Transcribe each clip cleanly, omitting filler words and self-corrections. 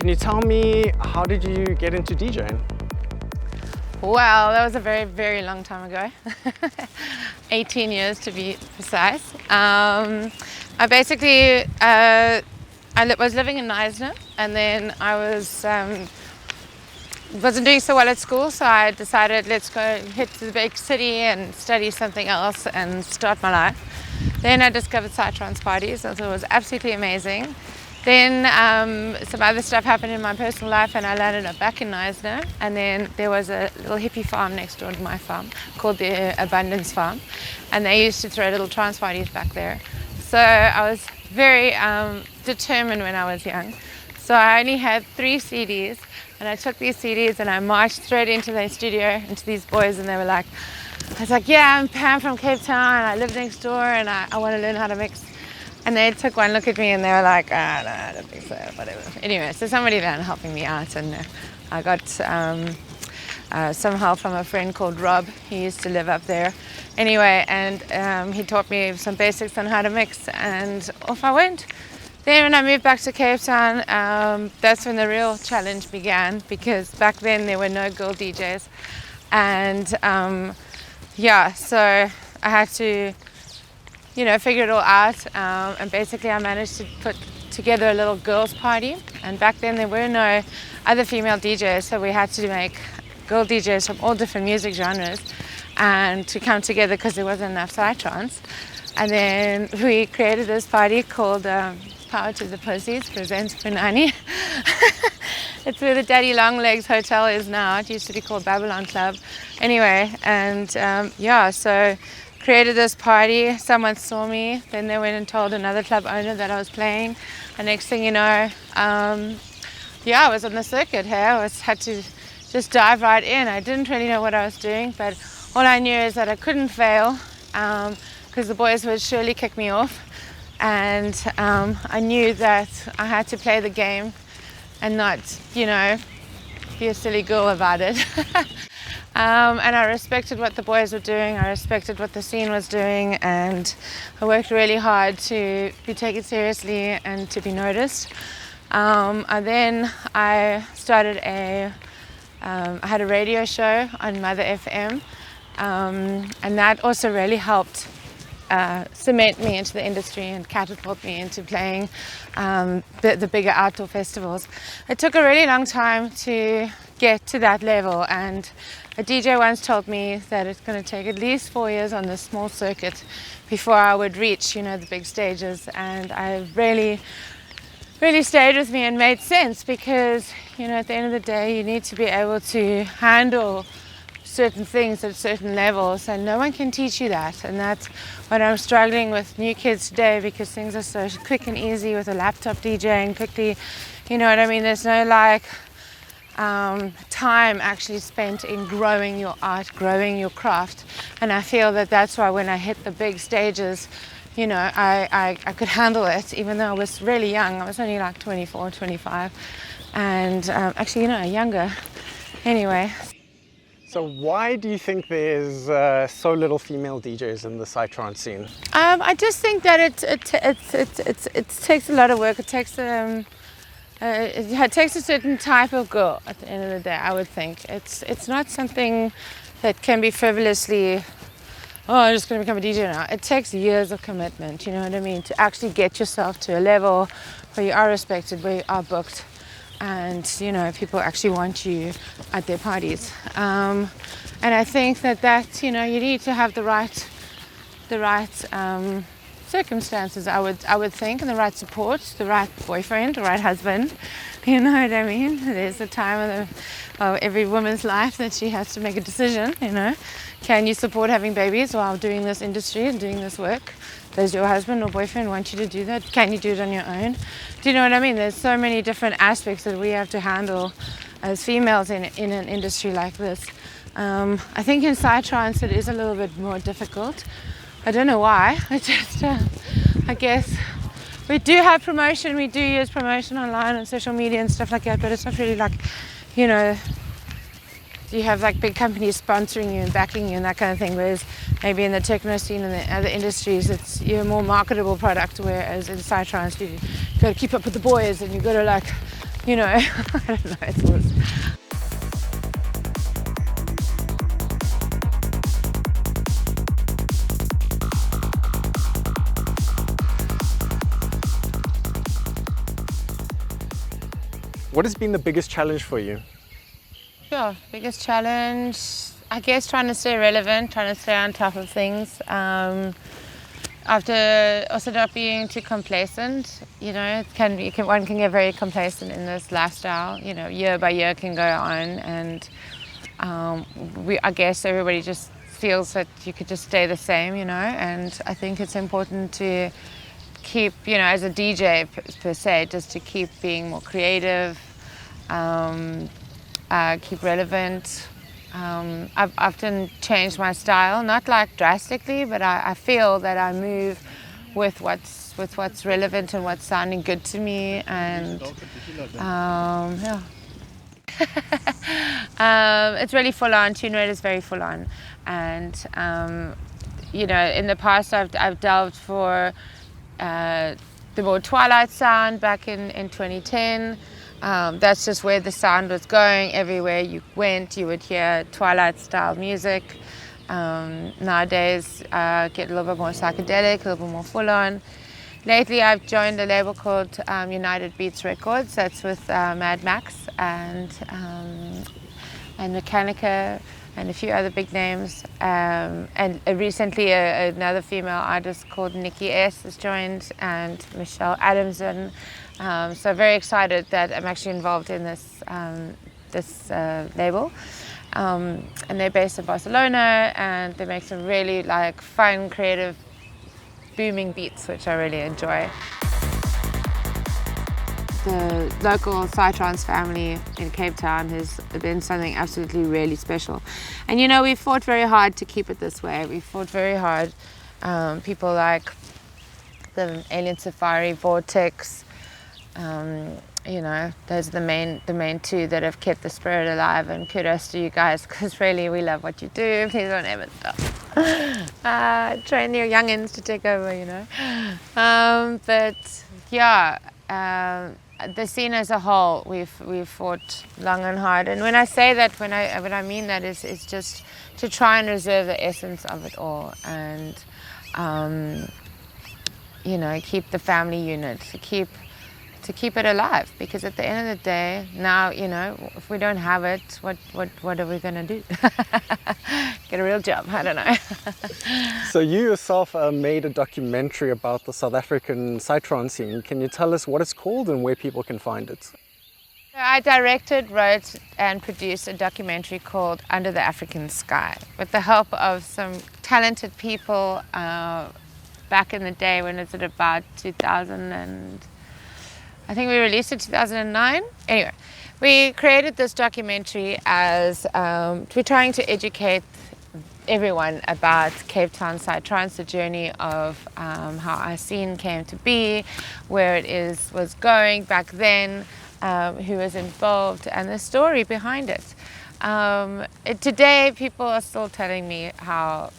Can you tell me, how did you get into DJing? Well, that was a very, very long time ago. 18 years to be precise. I basically, I was living in Knysna, and then I wasn't doing so well at school, so I decided let's go hit the big city and study something else and start my life. Then I discovered Psytrance parties, and so it was absolutely amazing. Then some other stuff happened in my personal life, and I landed up back in Knysna, and then there was a little hippie farm next door to my farm called the Abundance Farm, and they used to throw little trance parties back there. So I was very determined when I was young. So I only had 3 CDs, and I took these CDs and I marched straight into their studio, into these boys, and they were like, I was like, yeah, I'm Pam from Cape Town, and I live next door, and I want to learn how to mix. And they took one look at me and they were like, no, I don't think so, whatever. Anyway, so somebody then helping me out, and I got some help from a friend called Rob. He used to live up there. Anyway, and he taught me some basics on how to mix, and off I went. Then when I moved back to Cape Town, that's when the real challenge began, because back then there were no girl DJs. And yeah, so I had to, figure it all out. And basically I managed to put together a little girls party. And back then there were no other female DJs, so we had to make girl DJs from all different music genres and to come together because there wasn't enough Psytrance. And then we created this party called Power to the Pussies presents Punani. It's where the Daddy Longlegs Hotel is now. It used to be called Babylon Club. Anyway, and yeah, so created this party. Someone saw me, then they went and told another club owner that I was playing. And next thing you know, yeah, I was on the circuit here. I had to just dive right in. I didn't really know what I was doing, but all I knew is that I couldn't fail because the boys would surely kick me off. And I knew that I had to play the game and not, be a silly girl about it. And I respected what the boys were doing. I respected what the scene was doing, and I worked really hard to be taken seriously and to be noticed. And then I started I had a radio show on Mother FM, and that also really helped cement me into the industry and catapult me into playing the bigger outdoor festivals. It took a really long time to get to that level, and a DJ once told me that it's going to take at least 4 years on this small circuit before I would reach, the big stages. And I really stayed with me and made sense, because, at the end of the day, you need to be able to handle certain things at certain levels, and no one can teach you that. And that's what I'm struggling with new kids today, because things are so quick and easy with a laptop DJing quickly, you know what I mean? There's no time actually spent in growing your art, growing your craft. And I feel that that's why when I hit the big stages, I could handle it, even though I was really young. I was only like 24, 25, and actually, younger. Anyway. So why do you think there's so little female DJs in the Psytrance scene? I just think that it takes a lot of work. It takes a certain type of girl at the end of the day, I would think. It's not something that can be frivolously, I'm just going to become a DJ now. It takes years of commitment, you know what I mean, to actually get yourself to a level where you are respected, where you are booked, and people actually want you at their parties. And I think that you need to have the right circumstances, I would think, and the right support, the right boyfriend, the right husband. You know what I mean? There's a time of every woman's life that she has to make a decision. Can you support having babies while doing this industry and doing this work? Does your husband or boyfriend want you to do that? Can you do it on your own? Do you know what I mean? There's so many different aspects that we have to handle as females in an industry like this. I think in Psytrance it is a little bit more difficult. I don't know why. I just, I guess we do have promotion. We do use promotion online and social media and stuff like that, but it's not really like, you have like big companies sponsoring you and backing you and that kind of thing, whereas maybe in the techno scene and the other industries you're a more marketable product, whereas in Psytrance you got to keep up with the boys and you got to you know, I don't know, it's always... What has been the biggest challenge for you? Sure, biggest challenge, I guess trying to stay relevant, trying to stay on top of things. After also not being too complacent, you know, one can get very complacent in this lifestyle. You know, year by year can go on, and I guess everybody just feels that you could just stay the same, you know. And I think it's important to keep, you know, as a DJ per se, just to keep being more creative, keep relevant. I've often changed my style, not like drastically, but I feel that I move with what's relevant and what's sounding good to me, and yeah. It's really full on. Tune rate is very full on, and you know, in the past I've delved for the more twilight sound back in 2010. That's just where the sound was going. Everywhere you went, you would hear twilight style music. Nowadays, get a little bit more psychedelic, a little bit more full on. Lately, I've joined a label called United Beats Records. That's with Mad Max and Mechanica and a few other big names. And recently, another female artist called Nikki S has joined, and Michelle Adamson. So very excited that I'm actually involved in this label. And they're based in Barcelona, and they make some really like fun, creative, booming beats, which I really enjoy. The local Psytrance family in Cape Town has been something absolutely really special. And you know, we've fought very hard to keep it this way. We've fought very hard. People like the Alien Safari, Vortex, you know, those are the main two that have kept the spirit alive, and kudos to you guys, because really we love what you do. Please don't ever stop. Train your youngins to take over, you know. But yeah, the scene as a whole, we've fought long and hard. And when I say that, when I mean that is just to try and reserve the essence of it all, and you know, keep the family unit, to keep it alive, because at the end of the day, now, you know, if we don't have it, what are we going to do? Get a real job? I don't know. So you yourself made a documentary about the South African Psytrance scene. Can you tell us what it's called and where people can find it? I directed, wrote and produced a documentary called Under the African Sky, with the help of some talented people back in the day. When it's at about 2000 and I think we released it 2009. Anyway, we created this documentary as we're trying to educate everyone about Cape Town Psytrance, the journey of how our scene came to be, where it was going back then, who was involved, and the story behind it. Today, people are still telling me how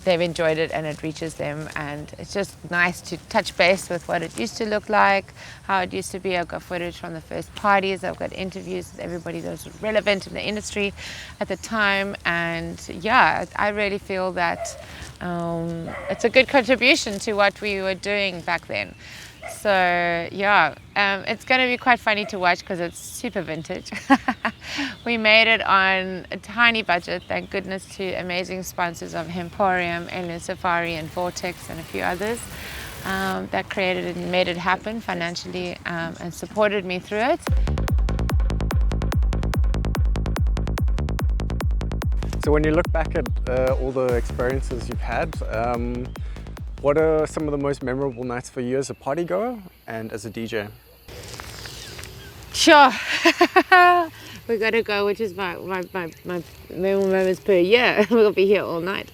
they've enjoyed it and it reaches them, and it's just nice to touch base with what it used to look like, how it used to be. I've got footage from the first parties, I've got interviews with everybody that was relevant in the industry at the time, and yeah, I really feel that it's a good contribution to what we were doing back then. So yeah, it's going to be quite funny to watch because it's super vintage. We made it on a tiny budget, thank goodness to amazing sponsors of Emporium, Alien Safari and Vortex and a few others that created it and made it happen financially and supported me through it. So when you look back at all the experiences you've had, what are some of the most memorable nights for you as a party goer and as a DJ? Sure. We gotta go, which is my memorable moments per year. We'll be here all night.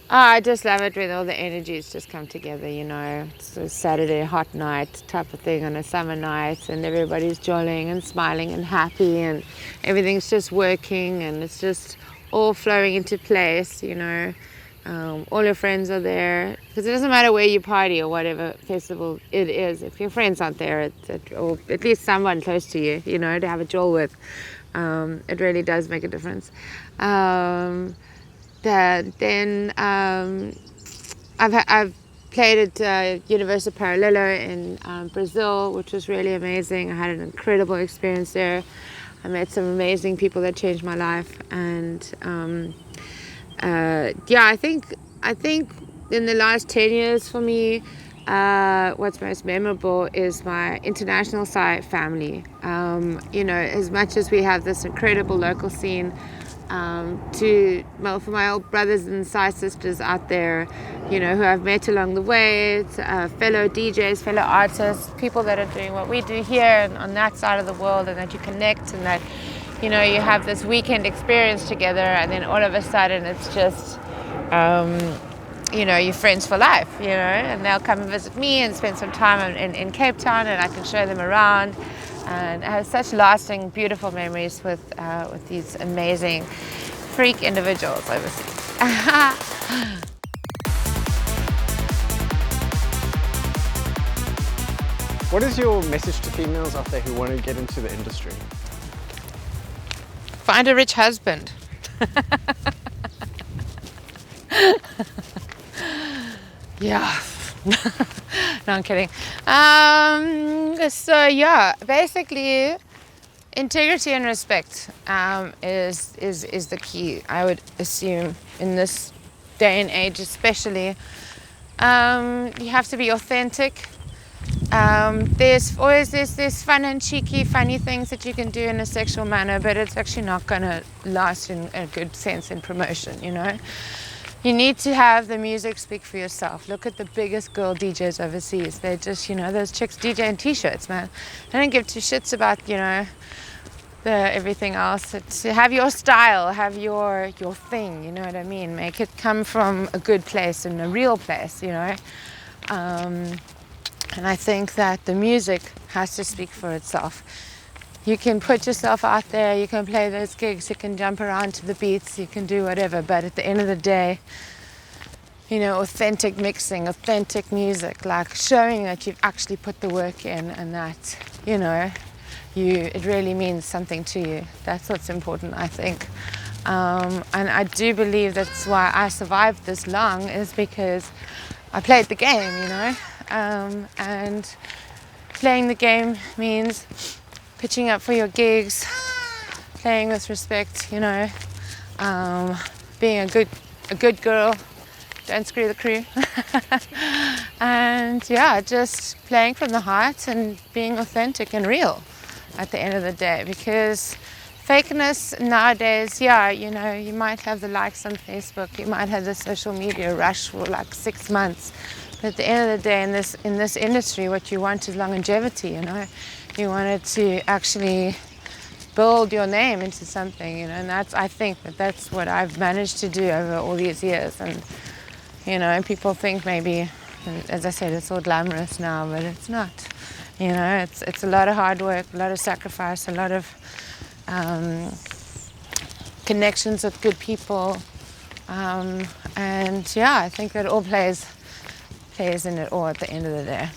I just love it when all the energies just come together, you know. It's a Saturday hot night type of thing on a summer night, and everybody's jollying and smiling and happy, and everything's just working, and it's just all flowing into place, you know. All your friends are there, because it doesn't matter where you party or whatever festival it is. If your friends aren't there, or at least someone close to you, you know, to have a jol with, it really does make a difference. I've played at University Paralelo in Brazil, which was really amazing. I had an incredible experience there. I met some amazing people that changed my life, and I think in the last 10 years for me, what's most memorable is my international side family. You know, as much as we have this incredible local scene, for my old brothers and side sisters out there, you know, who I've met along the way, fellow DJs, fellow artists, people that are doing what we do here and on that side of the world, and that you connect, and that, you know, you have this weekend experience together, and then all of a sudden it's just, you know, you're friends for life, you know, and they'll come and visit me and spend some time in Cape Town, and I can show them around. And I have such lasting, beautiful memories with these amazing freak individuals overseas. What is your message to females out there who want to get into the industry? Find a rich husband. Yeah. No, I'm kidding. So yeah, basically, integrity and respect is the key, I would assume, in this day and age, especially. You have to be authentic. There's always this fun and cheeky, funny things that you can do in a sexual manner, but it's actually not going to last in a good sense in promotion, you know. You need to have the music speak for yourself. Look at the biggest girl DJs overseas. They're just, you know, those chicks DJ in t-shirts, man. They don't give two shits about, you know, everything else. It's, have your style, have your thing, you know what I mean? Make it come from a good place and a real place, you know. And I think that the music has to speak for itself. You can put yourself out there, you can play those gigs, you can jump around to the beats, you can do whatever, but at the end of the day, you know, authentic mixing, authentic music, like showing that you've actually put the work in, and that, you know, it really means something to you. That's what's important, I think. And I do believe that's why I survived this long, is because I played the game, you know. And playing the game means pitching up for your gigs, playing with respect, you know, being a good girl, don't screw the crew, and yeah, just playing from the heart and being authentic and real at the end of the day. Because fakeness nowadays, yeah, you know, you might have the likes on Facebook, you might have the social media rush for like 6 months, but at the end of the day, in this industry, what you want is longevity, you know. You wanted to actually build your name into something, you know, and I think that's what I've managed to do over all these years. And, you know, people think maybe, as I said, it's all glamorous now, but it's not. You know, it's a lot of hard work, a lot of sacrifice, a lot of connections with good people, and yeah, I think that all plays in it all at the end of the day.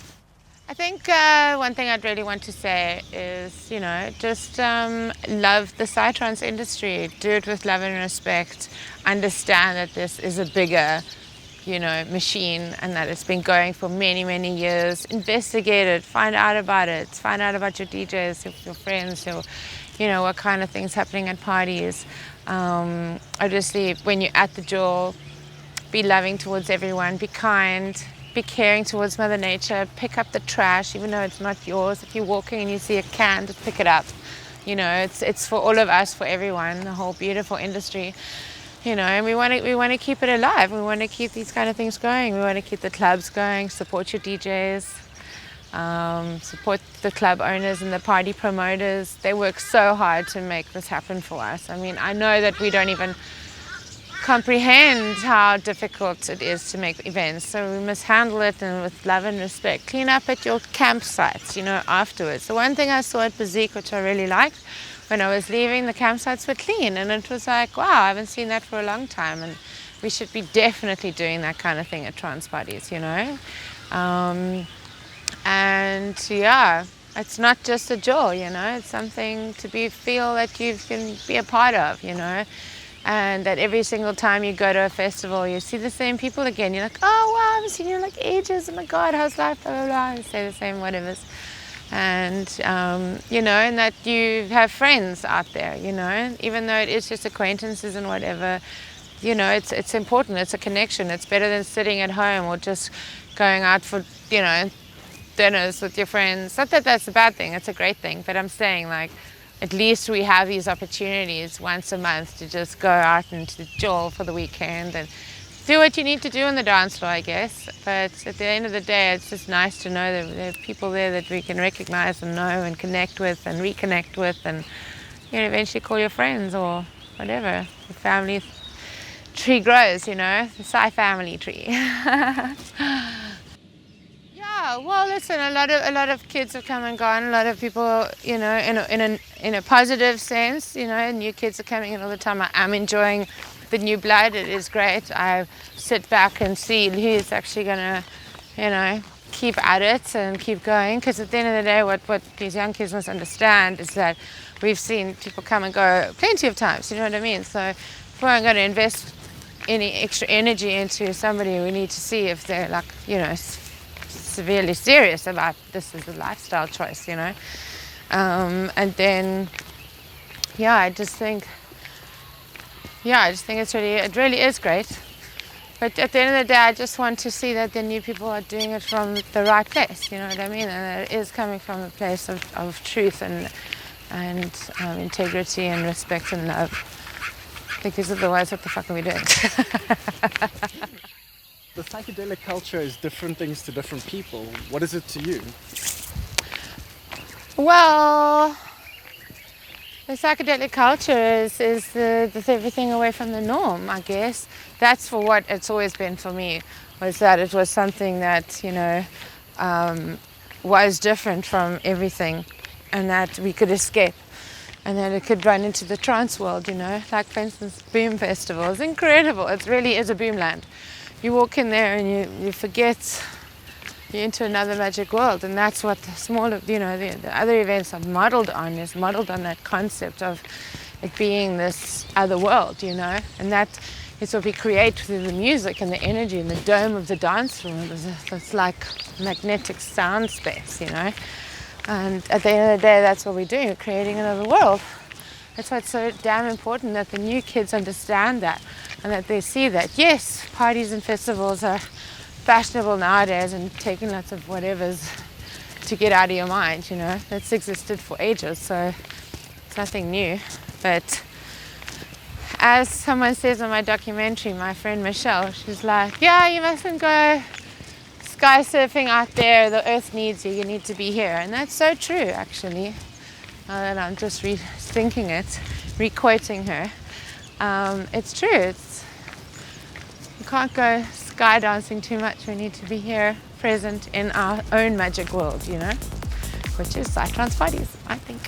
I think one thing I'd really want to say is, you know, just love the Psytrance industry. Do it with love and respect. Understand that this is a bigger, you know, machine, and that it's been going for many, many years. Investigate it. Find out about it. Find out about your DJs, your friends, you know, what kind of things happening at parties. Obviously, when you're at the door, be loving towards everyone. Be kind. Be caring towards Mother Nature. Pick up the trash, even though it's not yours. If you're walking and you see a can, just pick it up. You know, it's for all of us, for everyone, the whole beautiful industry. You know, and we want to keep it alive. We want to keep these kind of things going. We want to keep the clubs going. Support your DJs. Support the club owners and the party promoters. They work so hard to make this happen for us. I mean, I know that we don't even comprehend how difficult it is to make events, so we must handle it and with love and respect. Clean up at your campsites, you know, afterwards. The one thing I saw at Bazik, which I really liked, when I was leaving, the campsites were clean, and it was like, wow, I haven't seen that for a long time. And we should be definitely doing that kind of thing at trance parties, you know. And yeah, it's not just a jewel, you know, it's something to feel that you can be a part of, you know, and that every single time you go to a festival, you see the same people again. You're like, oh wow, I haven't seen you in like ages. Oh my God, how's life? Blah, blah, blah. And say the same whatevers. And, you know, and that you have friends out there, you know, even though it is just acquaintances and whatever, you know, it's important. It's a connection. It's better than sitting at home or just going out for, you know, dinners with your friends. Not that that's a bad thing, it's a great thing, but I'm saying, like, at least we have these opportunities once a month to just go out and to jewel for the weekend and do what you need to do on the dance floor, I guess. But at the end of the day, it's just nice to know that there are people there that we can recognize and know and connect with and reconnect with, and, you know, eventually call your friends or whatever. The family tree grows, you know, the Psy family tree. Yeah, well, listen, a lot of kids have come and gone. A lot of people, you know, in a positive sense, you know, new kids are coming in all the time. I'm enjoying the new blood. It is great. I sit back and see who's actually gonna, you know, keep at it and keep going. Because at the end of the day, what these young kids must understand is that we've seen people come and go plenty of times. You know what I mean? So if we're going to invest any extra energy into somebody, we need to see if they're, like, you know, severely serious about this as a lifestyle choice, you know. And then, yeah, I just think it really is great. But at the end of the day, I just want to see that the new people are doing it from the right place, you know what I mean? And that it is coming from a place of truth and integrity and respect and love. Because otherwise, what the fuck are we doing? The psychedelic culture is different things to different people. What is it to you? Well, the psychedelic culture is everything away from the norm, I guess. That's for what it's always been for me, was that it was something that, you know, was different from everything, and that we could escape, and that it could run into the trance world, you know. Like, for instance, Boom Festival is incredible. It really is a boom land. You walk in there and you forget you're into another magic world, and that's what the smaller, you know, the other events are modeled on that concept of it being this other world, you know, and that is what we create through the music and the energy and the dome of the dance floor. It's like magnetic sound space, you know, and at the end of the day, that's what we're doing. We're creating another world. That's why it's so damn important that the new kids understand that, and that they see that, yes, parties and festivals are fashionable nowadays and taking lots of whatevers to get out of your mind, you know. That's existed for ages, so it's nothing new. But as someone says on my documentary, my friend Michelle, she's like, yeah, you mustn't go sky surfing out there, the earth needs you, you need to be here. And that's so true, actually. Now that I'm just rethinking it, re-quoting her. It's true. You can't go sky dancing too much. We need to be here, present in our own magic world, you know, which is Psytrance parties, I think.